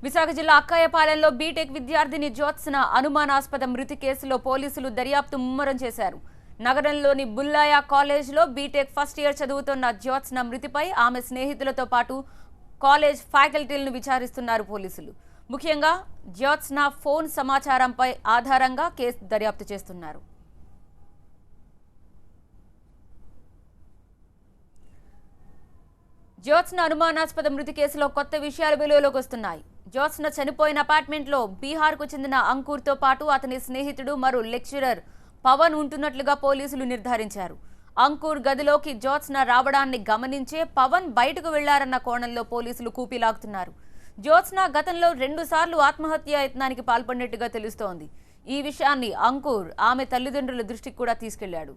విశాఖ జిల్లా అక్కయ్యపాలెంలో బీటెక్ విద్యార్థిని జ్యోత్స్న అనుమానాస్పద మృతి కేసులో పోలీసులు దర్యాప్తు ముమ్మరం చేశారు. నగరంలోని బుల్లాయా కాలేజ్లో బీటెక్ ఫస్ట్ ఇయర్ చదువుతున్న జ్యోత్స్న మృతిపై ఆమె స్నేహితులతో పాటు కాలేజ్ ఫ్యాకల్టీలను విచారిస్తున్నారు పోలీసులు. ముఖ్యంగా జ్యోత్స్న ఫోన్ సమాచారంపై ఆధారంగా కేసు దర్యాప్తు చేస్తున్నారు. జ్యోత్స్న అనుమానాస్పద మృతి కేసులో కొత్త విషయాలు వెలుగులోకి వస్తున్నాయి. జ్యోత్స్న చనిపోయిన అపార్ట్మెంట్లో బీహార్కు చెందిన అంకుర్తో పాటు అతని స్నేహితుడు మరో లెక్చరర్ పవన్ ఉంటున్నట్లుగా పోలీసులు నిర్ధారించారు. అంకుర్ గదిలోకి జ్యోత్స్న రావడాన్ని గమనించే పవన్ బయటకు వెళ్లారన్న కోణంలో పోలీసులు కూపీలాగుతున్నారు. జ్యోత్స్న గతంలో 2 సార్లు ఆత్మహత్యా యత్నానికి పాల్పడినట్టుగా తెలుస్తోంది. ఈ విషయాన్ని అంకుర్ ఆమె తల్లిదండ్రుల దృష్టికి కూడా తీసుకెళ్లాడు.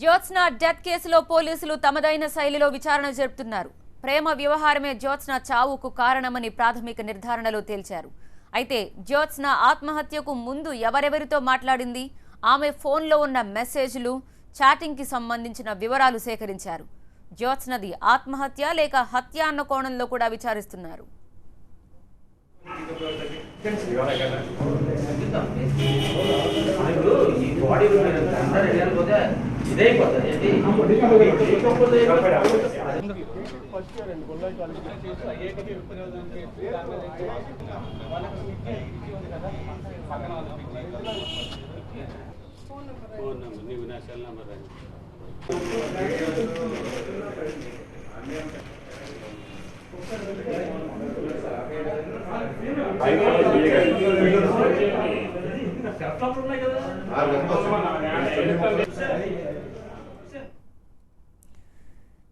జ్యోత్స్న డెత్ కేసులో పోలీసులు తమదైన శైలిలో విచారణ జరుపుతున్నారు. ప్రేమ వ్యవహారమే జ్యోత్స్న చావుకు కారణమని ప్రాథమిక నిర్ధారణలో తేల్చారు. అయితే జ్యోత్స్న ఆత్మహత్యకు ముందు ఎవరెవరితో మాట్లాడింది, ఆమె ఫోన్లో ఉన్న మెసేజ్లు, చాటింగ్కి సంబంధించిన వివరాలు సేకరించారు. జ్యోత్స్నది ఆత్మహత్య లేక హత్య అన్న కోణంలో కూడా విచారిస్తున్నారు.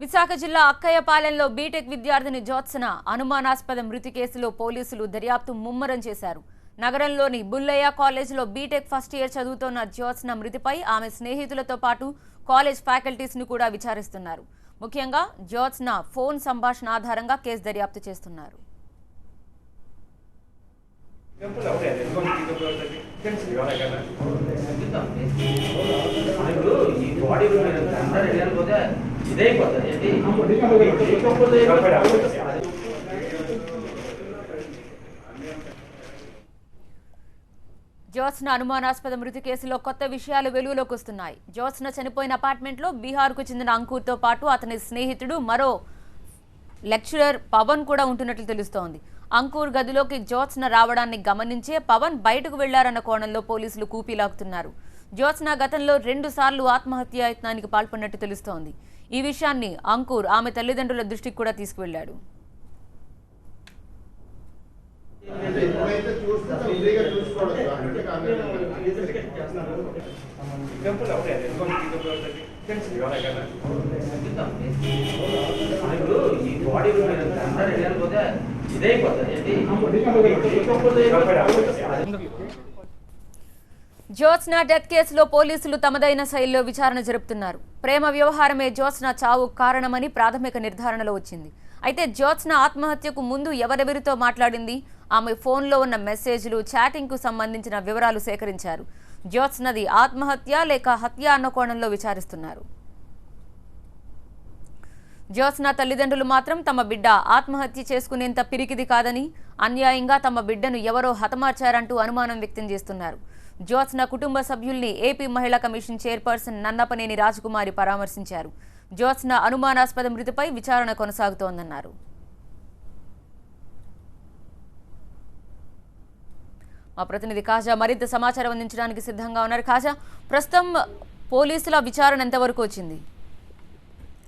విశాఖ జిల్లా అక్కయ్యపాలెంలో బీటెక్ విద్యార్థిని జ్యోత్స్న అనుమానాస్పద మృతి కేసులో పోలీసులు దర్యాప్తు ముమ్మరం చేశారు. నగరంలోని బుల్లయ్య కాలేజ్లో బీటెక్ ఫస్ట్ ఇయర్ చదువుతున్న జ్యోత్స్న మృతిపై ఆమె స్నేహితులతో పాటు కాలేజ్ ఫ్యాకల్టీస్ ను కూడా విచారిస్తున్నారు. ముఖ్యంగా జ్యోత్స్న ఫోన్ సంభాషణ ఆధారంగా కేసు దర్యాప్తు చేస్తున్నారు. జ్యోత్స్న అనుమానాస్పద మృతి కేసులో కొత్త విషయాలు వెలుగులోకి వస్తున్నాయి. జ్యోత్స్న చనిపోయిన అపార్ట్మెంట్లో బీహార్కు చెందిన అంకుర్తో పాటు అతని స్నేహితుడు మరో లెక్చరర్ పవన్ కూడా ఉంటున్నట్లు తెలుస్తోంది. అంకుర్ గదిలోకి జ్యోత్స్న రావడాన్ని గమనించే పవన్ బయటకు వెళ్లారన్న కోణంలో పోలీసులు కూపీలాగుతున్నారు. జ్యోత్స్న గతంలో 2 సార్లు ఆత్మహత్యా యత్నానికి పాల్పడినట్టు తెలుస్తోంది. ఈ విషయాన్ని అంకుర్ ఆమె తల్లిదండ్రుల దృష్టికి కూడా తీసుకువెళ్లాడు. జ్యోత్స్న డెత్ కేసులో పోలీసులు తమదైన శైలిలో విచారణ జరుపుతున్నారు. ప్రేమ వ్యవహారమే జ్యోత్స్న చావు కారణమని ప్రాథమిక నిర్ధారణలో వచ్చింది. అయితే జ్యోత్స్న ఆత్మహత్యకు ముందు ఎవరెవరితో మాట్లాడింది, ఆమె ఫోన్లో ఉన్న మెసేజ్లు, చాటింగ్ కు సంబంధించిన వివరాలు సేకరించారు. జ్యోత్స్నది ఆత్మహత్య లేక హత్య అన్న కోణంలో విచారిస్తున్నారు. జ్యోత్స్న తల్లిదండ్రులు మాత్రం తమ బిడ్డ ఆత్మహత్య చేసుకునేంత పిరికిది కాదని, అన్యాయంగా తమ బిడ్డను ఎవరో హతమార్చారంటూ అనుమానం వ్యక్తం చేస్తున్నారు. జ్యోత్స్న కుటుంబ సభ్యుల్ని ఏపీ మహిళా కమిషన్ చైర్పర్సన్ నన్నపనేని రాజకుమారి పరామర్శించారు. జ్యోత్స్న అనుమానాస్పద మృతిపై విచారణ కొనసాగుతోందన్నారు. మా ప్రతినిధి కాజా మరింత సమాచారం అందించడానికి సిద్ధంగా ఉన్నారు. కాజా, ప్రస్తుతం పోలీసుల విచారణ ఎంతవరకు వచ్చింది?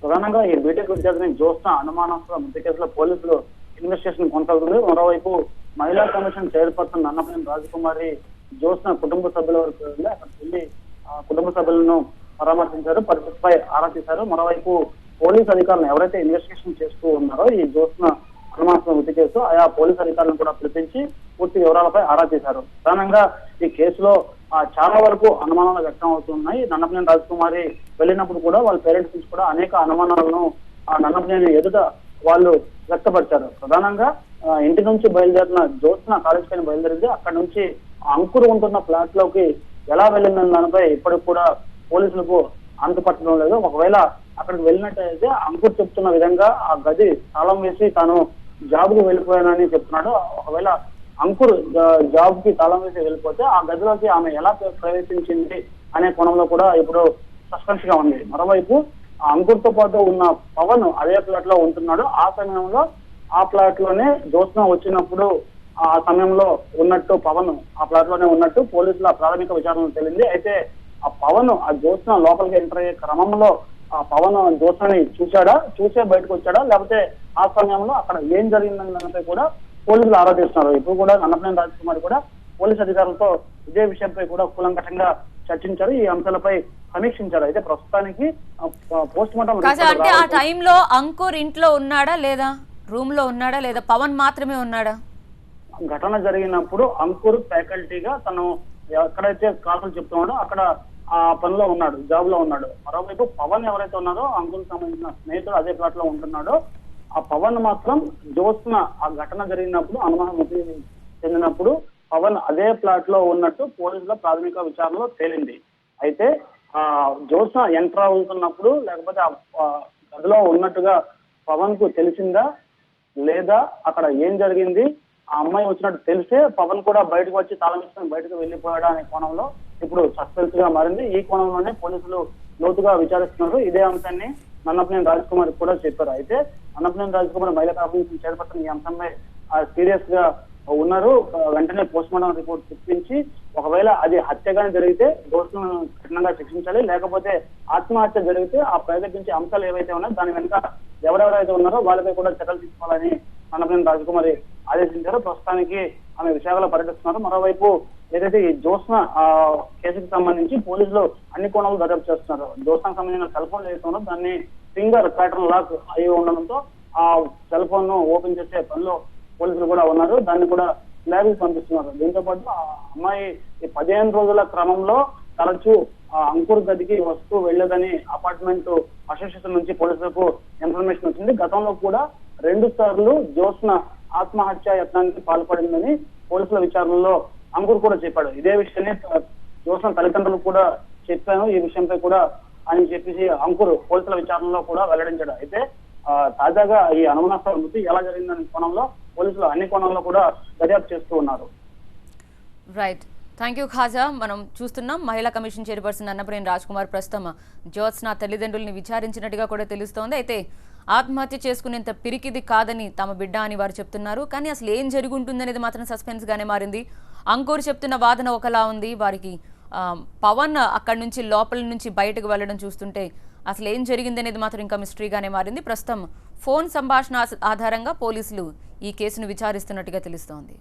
ప్రధానంగా ఈ బీటెక్ విద్యార్థిని జ్యోత్స్న అనుమానాస్పద మృతి కేసులో పోలీసులు ఇన్వెస్టిగేషన్ కొనసాగుతుంది. మరోవైపు మహిళా కమిషన్ చైర్పర్సన్ నన్నపనేని రాజకుమారి జ్యోత్స్న కుటుంబ సభ్యుల వరకు వెళ్ళి అక్కడికి వెళ్లి కుటుంబ సభ్యులను పరామర్శించారు, పరిస్థితిపై ఆరా తీశారు. మరోవైపు పోలీసు అధికారులను ఎవరైతే ఇన్వెస్టిగేషన్ చేస్తూ ఉన్నారో ఈ జ్యోత్స్న అనుమానాస్పద మృతి కేసు ఆయా పోలీసు అధికారులను కూడా పిలిపించి పూర్తి వివరాలపై ఆరా తీశారు. ప్రధానంగా ఈ కేసులో చాలా వరకు అనుమానాలు వ్యక్తం అవుతున్నాయి. నన్నపనేని రాజకుమారి వెళ్ళినప్పుడు కూడా వాళ్ళ పేరెంట్స్ నుంచి కూడా అనేక అనుమానాలను నన్నపనేని ఎదుట వాళ్ళు వ్యక్తపరిచారు. ప్రధానంగా ఇంటి నుంచి బయలుదేరిన జ్యోత్స్న కాలేజ్ పైన బయలుదేరింది. అక్కడ నుంచి అంకుర్ ఉంటున్న ఫ్లాట్ లోకి ఎలా వెళ్ళిందన్న దానిపై ఇప్పటికి కూడా పోలీసులకు అంతుపట్టడం లేదు. ఒకవేళ అక్కడికి వెళ్ళినట్టయితే అంకుర్ చెప్తున్న విధంగా ఆ గది తాళం వేసి తాను జాబ్ కు వెళ్ళిపోయానని చెప్తున్నాడు. ఒకవేళ అంకుర్ జాబ్ కి తాళం వేసి వెళ్ళిపోతే ఆ గదిలోకి ఆమె ఎలా ప్రవేశించింది అనే కోణంలో కూడా ఇప్పుడు సస్పెన్స్ గా ఉంది. మరోవైపు ఆ అంకుర్ తో పాటు ఉన్న పవన్ అదే ఫ్లాట్ లో ఉంటున్నాడు. ఆ సమయంలో ఆ ఫ్లాట్ లోనే జ్యోత్స్న వచ్చినప్పుడు ఆ సమయంలో ఉన్నట్టు పవన్ ఆ ఫ్లాట్ లోనే ఉన్నట్టు పోలీసుల ప్రాథమిక విచారణలో తెలిసింది. అయితే ఆ పవన్ ఆ జ్యోత్స్న లోపలికి ఎంటర్ అయ్యే క్రమంలో ఆ పవన్ జ్యోత్స్నని చూసే బయటకు వచ్చాడా, లేకపోతే ఆ సమయంలో అక్కడ ఏం జరిగిందనే దానిపై కూడా పోలీసులు ఆరాధిస్తున్నారు. ఇప్పుడు కూడా అన్నపనేని రాజకుమారి కూడా పోలీసు అధికారులతో ఇదే విషయంపై కూడా కూలంకషంగా చర్చించారు. ఈ అంశాలపై సమీక్షించారు. అయితే ప్రస్తుతానికి పోస్ట్ మార్టం అంటే ఆ టైంలో అంకుర్ ఇంట్లో ఉన్నాడా లేదా, రూమ్ లో ఉన్నాడా లేదా పవన్ మాత్రమే ఉన్నాడా? ఘటన జరిగినప్పుడు అంకుర్ ఫ్యాకల్టీగా తను ఎక్కడైతే క్లాసులు చెప్తున్నాడో అక్కడ ఆ పనిలో ఉన్నాడు, జాబ్ లో ఉన్నాడు. మరోవైపు పవన్ ఎవరైతే ఉన్నారో అంకుర్ సంబంధించిన స్నేహితుడు అదే ప్లాట్ లో ఉంటున్నాడో ఆ పవన్ మాత్రం జ్యోత్స్న ఆ ఘటన జరిగినప్పుడు అనుమానం చెందినప్పుడు పవన్ అదే ప్లాట్ లో ఉన్నట్టు పోలీసుల ప్రాథమిక విచారణలో తేలింది. అయితే ఆ జ్యోత్స్న ఎంటర్ అవుతున్నప్పుడు లేకపోతే ఆ గదిలో ఉన్నట్టుగా పవన్ కు తెలిసిందా లేదా, అక్కడ ఏం జరిగింది, ఆ అమ్మాయి వచ్చినట్టు తెలిసే పవన్ కూడా బయటకు వచ్చి తాళం వేసుకొని బయటకు వెళ్ళిపోయాడా అనే కోణంలో ఇప్పుడు సస్పెన్స్ గా మారింది. ఈ కోణంలోనే పోలీసులు లోతుగా విచారిస్తున్నారు. ఇదే అంశాన్ని అన్నపనేని రాజకుమారి కూడా చెప్పారు. అయితే అన్నపనేని రాజకుమారి మహిళా కమిషన్ చైర్పర్సన్ ఈ అంశంపై సీరియస్ గా ఉన్నారు. వెంటనే పోస్ట్ మార్టం రిపోర్ట్ తెప్పించి ఒకవేళ అది హత్యగానే జరిగితే దోషులను కఠినంగా శిక్షించాలి, లేకపోతే ఆత్మహత్య జరిగితే ఆ ప్రయోగించే అంశాలు ఏవైతే ఉన్నాయో దాని వెనుక ఎవరెవరైతే ఉన్నారో వాళ్ళపై కూడా చర్యలు తీసుకోవాలని అన్నపనేని రాజకుమారి ఆదేశించారు. ప్రస్తుతానికి ఆమె విశాఖలో పర్యటిస్తున్నారు. మరోవైపు ఏదైతే ఈ జ్యోత్స్న కేసుకు సంబంధించి పోలీసులు అన్ని కోణాలు దర్యాప్తు చేస్తున్నారు. జ్యోత్స్నకు సంబంధించిన సెల్ ఫోన్ ఏదైతే ఉందో దాన్ని ఫింగర్ ప్యాటర్న్ లాక్ అయి ఉండడంతో ఆ సెల్ ఫోన్ ను ఓపెన్ చేసే పనిలో పోలీసులు కూడా ఉన్నారు. దాన్ని కూడా ల్యాబ్ కి పంపిస్తున్నారు. దీంతో పాటు ఆ అమ్మాయి ఈ 15 రోజుల క్రమంలో తరచూ అంకుర్ గదికి వస్తూ వెళ్లేదని అపార్ట్మెంట్ అసోసియేషన్ నుంచి పోలీసులకు ఇన్ఫర్మేషన్ వచ్చింది. గతంలో కూడా 2 సార్లు జ్యోత్స్న ఆత్మహత్య యత్నానికి పాల్పడిందని పోలీసుల విచారణలో అంకుర్ కూడా చెప్పాడు. ఇదే విషయాన్ని జ్యోత్స్న తల్లిదండ్రులు కూడా చెప్పాను ఈ విషయంపై కూడా అని చెప్పేసి అంకుర్ పోలీసుల విచారణలో కూడా వెల్లడించాడు. అయితే తాజాగా ఈ అనుమానాస్పద మృతి ఎలా జరిగిందనే కోణంలో పోలీసులు అన్ని కోణాల్లో కూడా దర్యాప్తు చేస్తూ ఉన్నారు. Right, thank you Khaja. మనం చూస్తున్నాం మహిళా కమిషన్ చైర్పర్సన్ అన్నపనేని రాజకుమార్ ప్రస్తుతం జ్యోత్స్న తల్లిదండ్రుల్ని విచారించినట్టుగా కూడా తెలుస్తోంది. అయితే ఆత్మహత్య చేసుకునేంత పిరికిది కాదని తమ బిడ్డ అని వారు చెప్తున్నారు. కానీ అసలు ఏం జరిగి ఉంటుందనేది మాత్రం సస్పెన్స్ గానే మారింది. అంకుర్ చెప్తున్న వాదన ఒకలా ఉంది. వారికి పవన్ అక్కడి నుంచి లోపల నుంచి బయటకు వెళ్ళడం చూస్తుంటే అసలు ఏం జరిగింది అనేది మాత్రం ఇంకా మిస్టరీగానే మారింది. ప్రస్తుతం ఫోన్ సంభాషణ ఆధారంగా పోలీసులు ఈ కేసును విచారిస్తున్నట్టుగా తెలుస్తోంది.